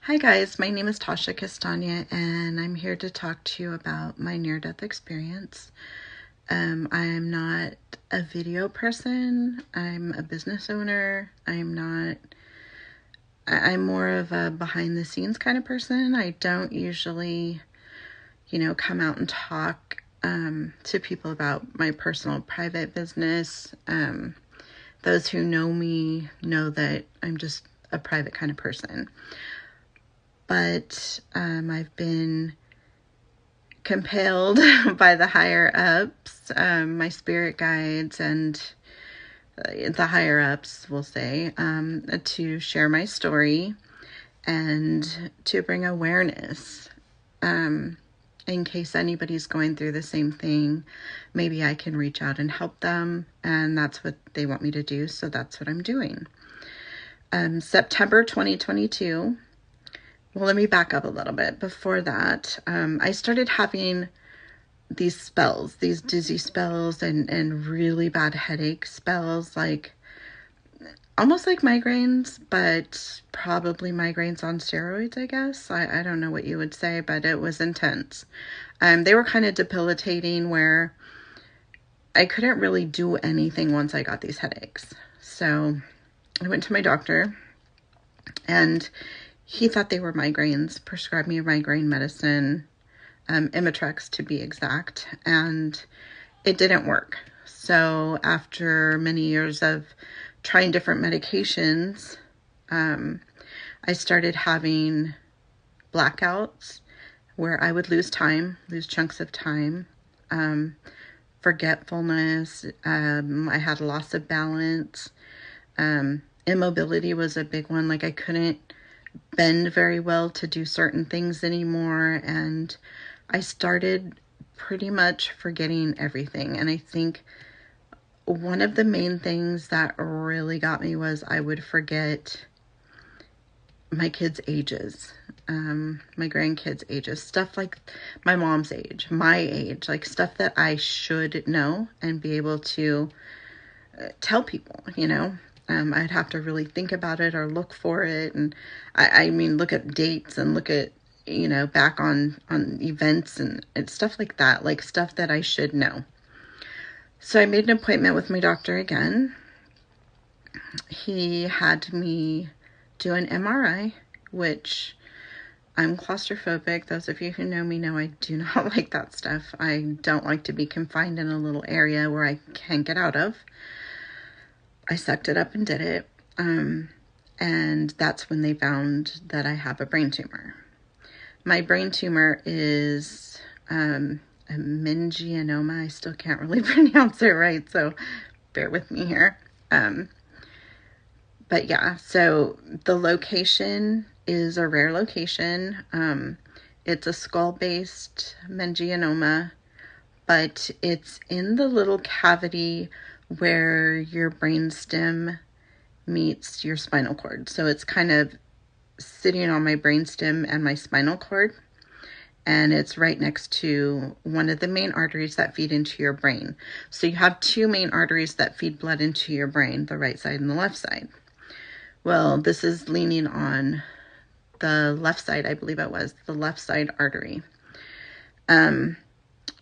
Hi guys, my name is Tasha Castagna and I'm here to talk to you about my near-death experience. I'm not a video person. I'm a business owner. I'm more of a behind-the-scenes kind of person. I don't usually, come out and talk to people about my personal private business. Those who know me know that I'm just a private kind of person. But I've been compelled by the higher ups, my spirit guides, and the higher ups, we'll say, to share my story and to bring awareness. In case anybody's going through the same thing, maybe I can reach out and help them, and that's what they want me to do, so that's what I'm doing. September 2022. Well, let me back up a little bit. Before that, I started having these spells, these dizzy spells and really bad headache spells, like almost like migraines, but probably migraines on steroids, I guess. I don't know what you would say, but it was intense. They were kind of debilitating where I couldn't really do anything once I got these headaches. So I went to my doctor and he thought they were migraines, prescribed me migraine medicine, Imitrex to be exact, and it didn't work. So after many years of trying different medications, I started having blackouts where I would lose chunks of time, forgetfulness. I had loss of balance. Immobility was a big one. Like I couldn't bend very well to do certain things anymore, and I started pretty much forgetting everything. And I think one of the main things that really got me was I would forget my kids' ages, my grandkids' ages, stuff like my mom's age, my age, like stuff that I should know and be able to tell people, I'd have to really think about it or look for it. And I mean, look at dates and look at, back on events and stuff like that, like stuff that I should know. So I made an appointment with my doctor again. He had me do an MRI, which I'm claustrophobic. Those of you who know me know I do not like that stuff. I don't like to be confined in a little area where I can't get out of. I sucked it up and did it. And that's when they found that I have a brain tumor. My brain tumor is a meningioma. I still can't really pronounce it right, so bear with me here. But yeah, so the location is a rare location. It's a skull-based meningioma, but it's in the little cavity where your brainstem meets your spinal cord. So it's kind of sitting on my brainstem and my spinal cord, and it's right next to one of the main arteries that feed into your brain. So you have two main arteries that feed blood into your brain, the right side and the left side. Well, this is leaning on the left side, I believe it was, the left side artery.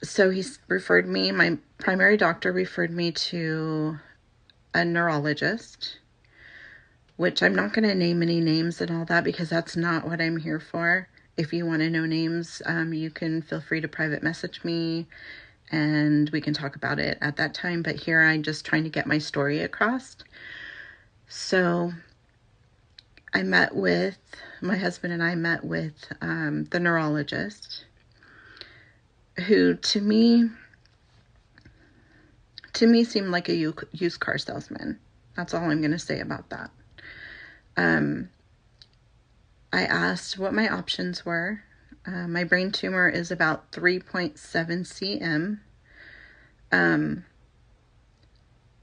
So he referred me, my primary doctor referred me to a neurologist, which I'm not going to name any names and all that because that's not what I'm here for. If you want to know names, you can feel free to private message me and we can talk about it at that time. But here I'm just trying to get my story across. So my husband and I met with the neurologist, who to me seemed like a used car salesman. That's all I'm going to say about that. I asked what my options were. My brain tumor is about 3.7 cm.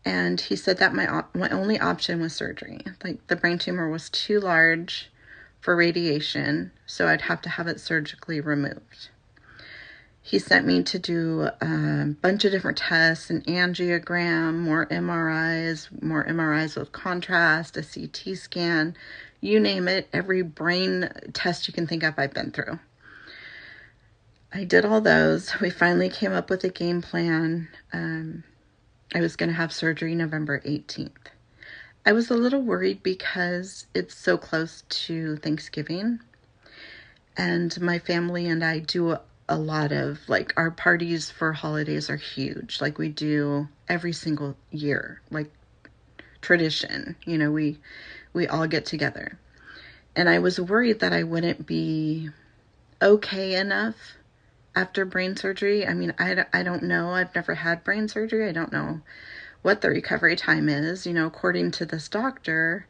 And he said that my only option was surgery. Like the brain tumor was too large for radiation, so I'd have to have it surgically removed. He sent me to do a bunch of different tests, an angiogram, more MRIs with contrast, a CT scan, you name it, every brain test you can think of I've been through. I did all those. We finally came up with a game plan. I was going to have surgery November 18th. I was a little worried because it's so close to Thanksgiving, and my family and I do a lot of, like, our parties for holidays are huge. Like, we do every single year, like tradition, you know, we all get together. And I was worried that I wouldn't be okay enough after brain surgery. I mean, I don't know. I've never had brain surgery. I don't know what the recovery time is. You know, according to this doctor,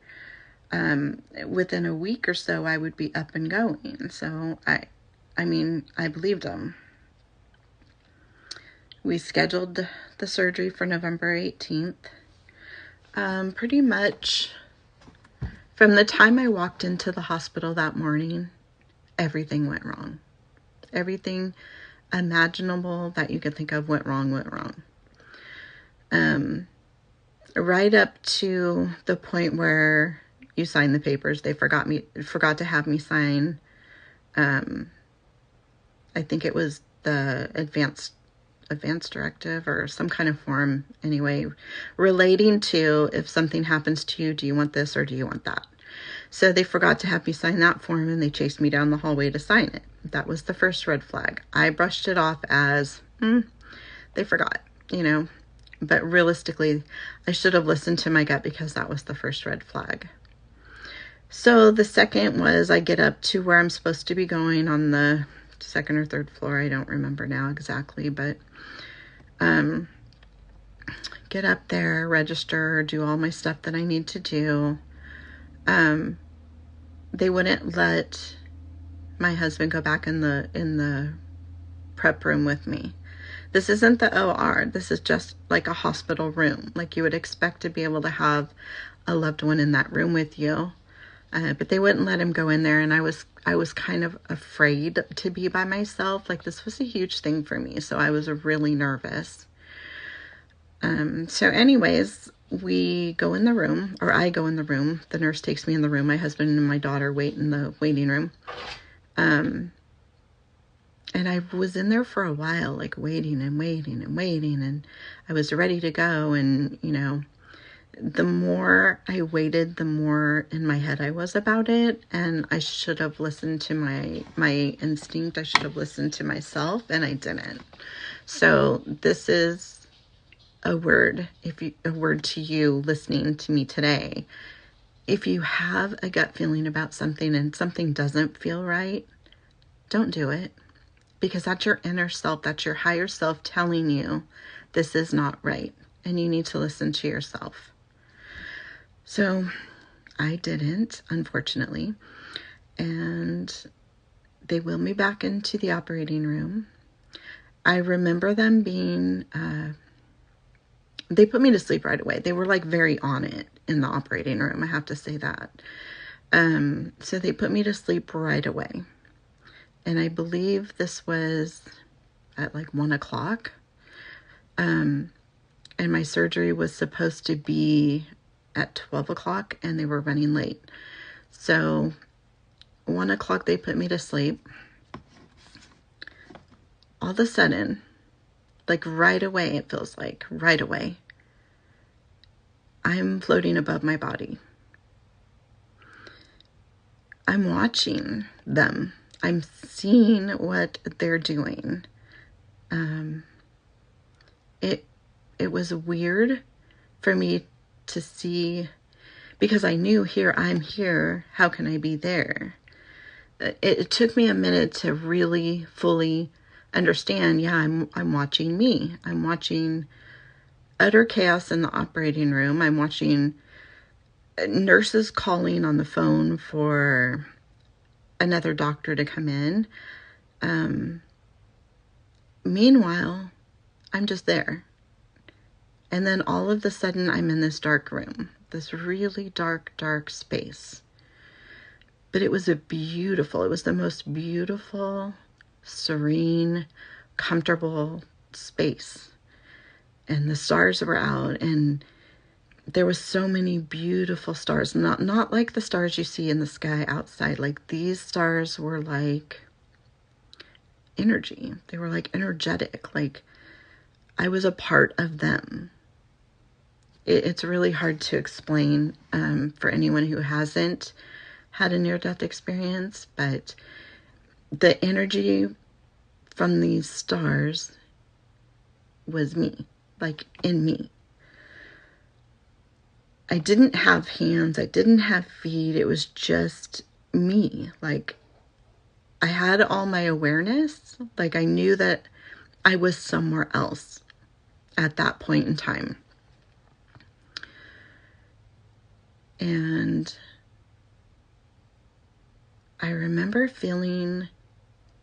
within a week or so, I would be up and going. So I mean, I believed him. We scheduled the surgery for November 18th. Pretty much from the time I walked into the hospital that morning, everything went wrong. Everything imaginable that you could think of went wrong. Right up to the point where you sign the papers. They forgot to have me sign, I think it was the advanced directive or some kind of form anyway, relating to if something happens to you, do you want this or do you want that? So they forgot to have me sign that form, and they chased me down the hallway to sign it. That was the first red flag. I brushed it off as, they forgot, you know. But realistically, I should have listened to my gut, because that was the first red flag. So the second was, I get up to where I'm supposed to be going on the second or third floor. I don't remember now exactly, but get up there, register, do all my stuff that I need to do. They wouldn't let my husband go back in the prep room with me. This isn't the OR. This is just like a hospital room. Like you would expect to be able to have a loved one in that room with you. But they wouldn't let him go in there, and I was kind of afraid to be by myself. Like, this was a huge thing for me, so I was really nervous. So anyways, we go in the room, or I go in the room. The nurse takes me in the room. My husband and my daughter wait in the waiting room. And I was in there for a while, like waiting, and I was ready to go. And, you know, the more I waited, the more in my head I was about it. And I should have listened to my instinct. I should have listened to myself, and I didn't. So this is a word to you listening to me today. If you have a gut feeling about something and something doesn't feel right, don't do it. Because that's your inner self, that's your higher self telling you this is not right, and you need to listen to yourself. So I didn't, unfortunately, and they wheeled me back into the operating room. I remember them being, they put me to sleep right away. They were like very on it in the operating room, I have to say that. So they put me to sleep right away. And I believe this was at like 1 o'clock. And my surgery was supposed to be at 12 o'clock, and they were running late. So 1 o'clock, they put me to sleep. All of a sudden, like right away, it feels like right away, I'm floating above my body. I'm watching them. I'm seeing what they're doing. It was weird for me to see, because I knew I'm here, how can I be there? It took me a minute to really fully understand, yeah, I'm watching me. I'm watching utter chaos in the operating room. I'm watching nurses calling on the phone for another doctor to come in. Meanwhile, I'm just there. And then all of a sudden, I'm in this dark room, this really dark space. But it was it was the most beautiful, serene, comfortable space, and the stars were out, and there was so many beautiful stars, not like the stars you see in the sky outside. Like, these stars were like energy. They were like energetic, like I was a part of them. It's really hard to explain for anyone who hasn't had a near-death experience, but the energy from these stars was me, like in me. I didn't have hands, I didn't have feet, it was just me. Like, I had all my awareness, like I knew that I was somewhere else at that point in time. And I remember feeling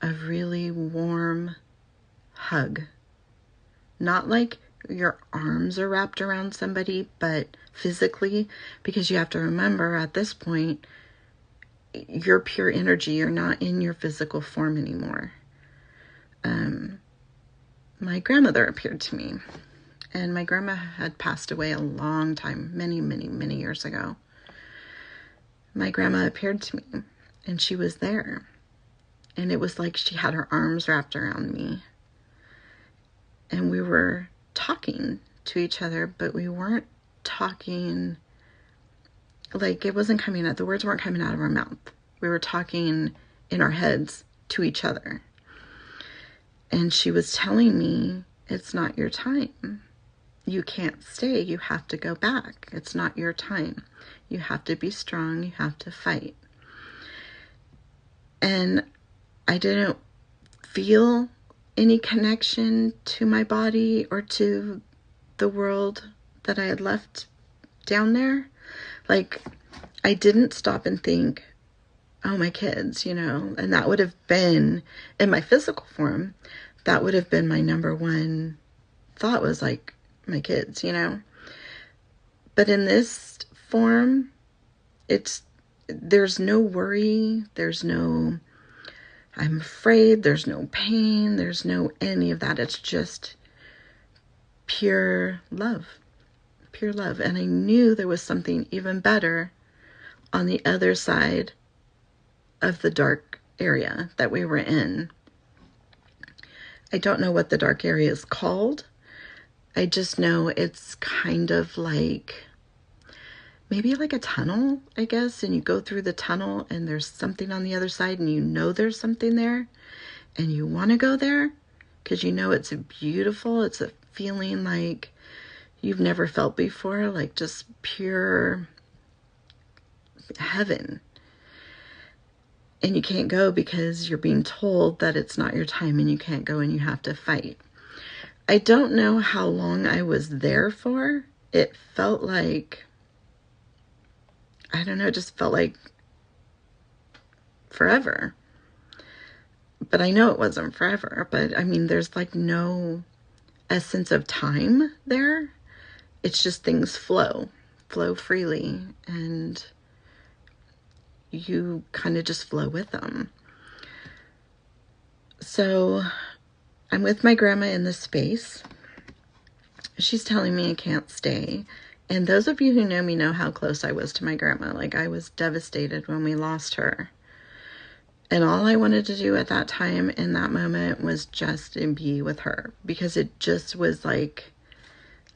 a really warm hug. Not like your arms are wrapped around somebody, but physically, because you have to remember at this point, you're pure energy. You're not in your physical form anymore. My grandmother appeared to me, and my grandma had passed away a long time, many, many, many years ago. My grandma appeared to me, and she was there, and it was like she had her arms wrapped around me, and we were talking to each other, but we weren't talking, like, it wasn't coming out, the words weren't coming out of our mouth. We were talking in our heads to each other. And she was telling me, it's not your time. You can't stay. You have to go back. It's not your time. You have to be strong. You have to fight. And I didn't feel any connection to my body or to the world that I had left down there. Like, I didn't stop and think, oh, my kids, you know, and that would have been, in my physical form, that would have been my number one thought, was like, my kids, you know. But in this form, there's no worry, there's no, I'm afraid, there's no pain, there's no any of that. It's just pure love, pure love. And I knew there was something even better on the other side of the dark area that we were in. I don't know what the dark area is called. I just know it's kind of like, maybe like a tunnel, I guess, and you go through the tunnel and there's something on the other side, and you know there's something there, and you want to go there because you know it's beautiful. It's a feeling like you've never felt before, like just pure heaven. And you can't go because you're being told that it's not your time and you can't go and you have to fight. I don't know how long I was there for. It felt like, I don't know, it just felt like forever. But I know it wasn't forever. But I mean, there's like no essence of time there. It's just things flow freely, and you kind of just flow with them. So I'm with my grandma in this space. She's telling me I can't stay. And those of you who know me know how close I was to my grandma. Like, I was devastated when we lost her. And all I wanted to do at that time, in that moment, was just be with her. Because it just was like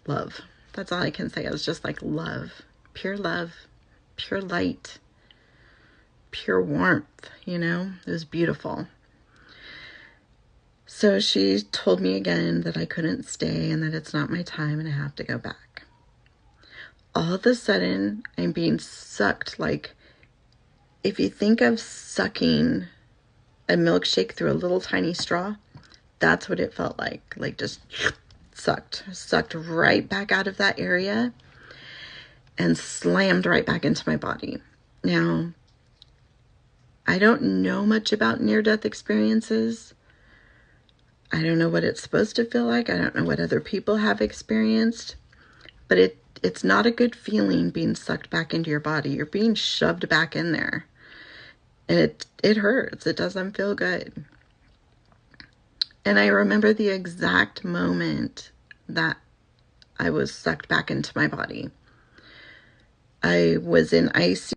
love. That's all I can say. It was just like love. Pure love. Pure light. Pure warmth, you know? It was beautiful. So she told me again that I couldn't stay and that it's not my time and I have to go back. All of a sudden, I'm being sucked. Like, if you think of sucking a milkshake through a little tiny straw, that's what it felt like. Like, just sucked right back out of that area and slammed right back into my body. Now, I don't know much about near-death experiences. I don't know what it's supposed to feel like. I don't know what other people have experienced. But it's not a good feeling being sucked back into your body. You're being shoved back in there. And it hurts. It doesn't feel good. And I remember the exact moment that I was sucked back into my body. I was in ICU.